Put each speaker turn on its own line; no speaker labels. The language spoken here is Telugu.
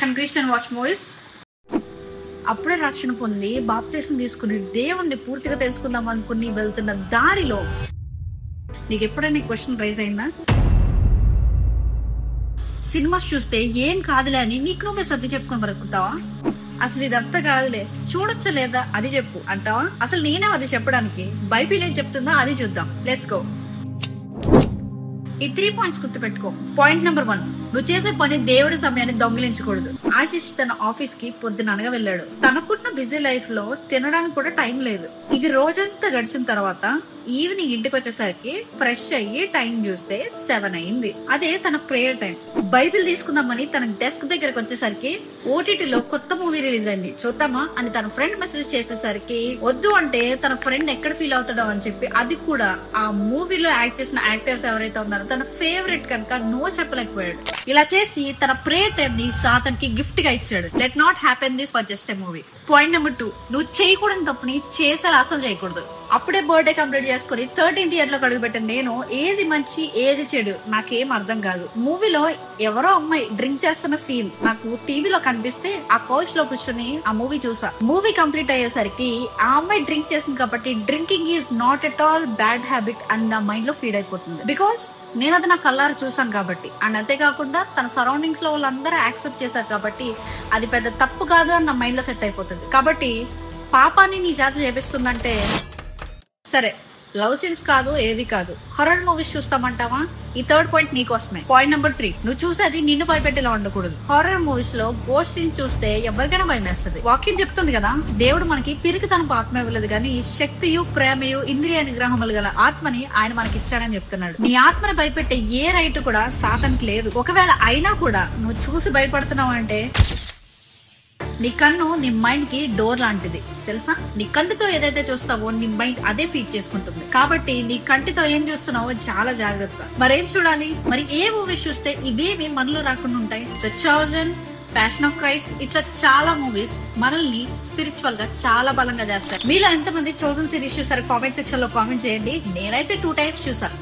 can Christian watch movies? అప్పుడే రక్షణ పొంది బాప్తిసం తీసుకుని దేవుణ్ణి పూర్తిగా తెలుసుకుందాం అనుకుని వెళ్తున్న దారిలో నీకు ఎప్పుడైనా క్వశ్చన్ రైజ్ అయిందా? సినిమాస్ చూస్తే ఏం కాదులే అని నీకు నువ్వే సర్ది చెప్పుకొని బ్రతుకుతావా? అసలు ఇదంతా కాదులే, చూడొచ్చా లేదా అది చెప్పు అంటావా? అసలు నేనే అది చెప్పడానికి, బైబిల్ ఏం చెప్తుందో అది చూద్దాం. Let's go. ఈ 3 పాయింట్స్ గుర్తుపెట్టుకో. పాయింట్ నెంబర్ 1, నువ్వు చేసే పని దేవుడి సమయాన్ని దొంగిలించకూడదు. ఆశిష్ తన ఆఫీస్ కి పొద్దుననగా వెళ్ళాడు. తనకున్న బిజీ లైఫ్ లో తినడానికి కూడా టైం లేదు. ఇది రోజంతా గడిచిన తర్వాత ఈవినింగ్ ఇంటికి వచ్చేసరికి ఫ్రెష్ అయ్యి టైం చూస్తే 7 అయింది. అదే తన ప్రేయర్ టైం. బైబిల్ తీసుకుందామని తన డెస్క్ దగ్గరకు వచ్చేసరికి ఓటీటీలో కొత్త మూవీ రిలీజ్ అయింది, చూద్దామా అని తన ఫ్రెండ్ మెసేజ్ చేసేసరికి వద్దు అంటే తన ఫ్రెండ్ ఎక్కడ ఫీల్ అవుతాడో అని చెప్పి, అది కూడా ఆ మూవీలో యాక్ట్ చేసిన యాక్టర్స్ ఎవరైతే ఉన్నారో తన ఫేవరెట్ కనుక నో చెప్పలేకపోయాడు. ఇలా చేసి తన ప్రేయర్ టైం ని సాతానికి గిఫ్ట్ గా ఇచ్చాడు. Let not happen this for just a movie. Point number 2, నువ్వు చేయకూడని తప్పుని చేసేలా అసలు చేయకూడదు. అప్పుడే బర్త్డే కంప్లీట్ చేసుకుని 13th ఇయర్ లో అడుగుపెట్టాను నేను. ఏది మంచి ఏది చెడు నాకేం అర్థం కాదు. మూవీలో ఎవరో అమ్మాయి డ్రింక్ చేస్తున్న సీన్ నాకు టీవీలో కనిపిస్తే ఆ కౌచ్ లో కూర్చొని ఆ మూవీ చూసా. మూవీ కంప్లీట్ అయ్యేసరికి ఆ అమ్మాయి డ్రింక్ చేసింది కాబట్టి drinking is not at all bad habit and నా మైండ్ లో ఫీడ్ అయిపోతుంది. బికాస్ నేను అది నా కళ్ళారు చూసాను కాబట్టి, అండ్ అంతేకాకుండా తన సరౌండింగ్స్ లో వాళ్ళందరూ యాక్సెప్ట్ చేశారు కాబట్టి అది పెద్ద తప్పు కాదు అని నా మైండ్ లో సెట్ అయిపోతుంది. కాబట్టి పాపాన్ని నీ చేత చేపిస్తుందంటే సరే, లవ్ సీన్స్ కాదు ఏది కాదు, హర్రర్ మూవీస్ చూస్తామంటావా? ఈ 3rd పాయింట్ నీకోసమే. పాయింట్ నెంబర్ 3, నువ్వు చూసేది నిన్ను భయపెట్టేలా ఉండకూడదు. హారర్ మూవీస్ లో గోస్ట్ సీన్ చూస్తే ఎవరికైనా భయం వేస్తుంది. వాక్యం చెప్తుంది కదా, దేవుడు మనకి పిరికితనపు ఆత్మ ఇవ్వలేదు కానీ శక్తియు ప్రేమయు ఇంద్రియ నిగ్రహములు గల ఆత్మని ఆయన మనకి ఇచ్చాడని చెప్తున్నాడు. నీ ఆత్మని భయపెట్టే ఏ రైట్ కూడా సాతానికి లేదు. ఒకవేళ అయినా కూడా నువ్వు చూసి భయపడుతున్నావు అంటే నీ కన్ను నీ మైండ్ కి డోర్ లాంటిది, తెలుసా? నీ కంటితో ఏదైతే చూస్తావో నీ మైండ్ అదే ఫీడ్ చేసుకుంటుంది. కాబట్టి నీ కంటితో ఏం చూస్తున్నావో చాలా జాగ్రత్త. మరేం చూడాలి? మరి ఏ మూవీస్ చూస్తే ఇవేమి మనలో రాకుండా ఉంటాయి? The chosen, passion of Christ, ఇట్లా చాలా మూవీస్ మనల్ని స్పిరిచువల్ గా చాలా బలంగా చేస్తాయి. మీలో ఎంతమంది చోజన్ సిరీస్ చూసారు? కామెంట్ సెక్షన్ లో కామెంట్ చేయండి. నేనైతే 2 times చూసాను.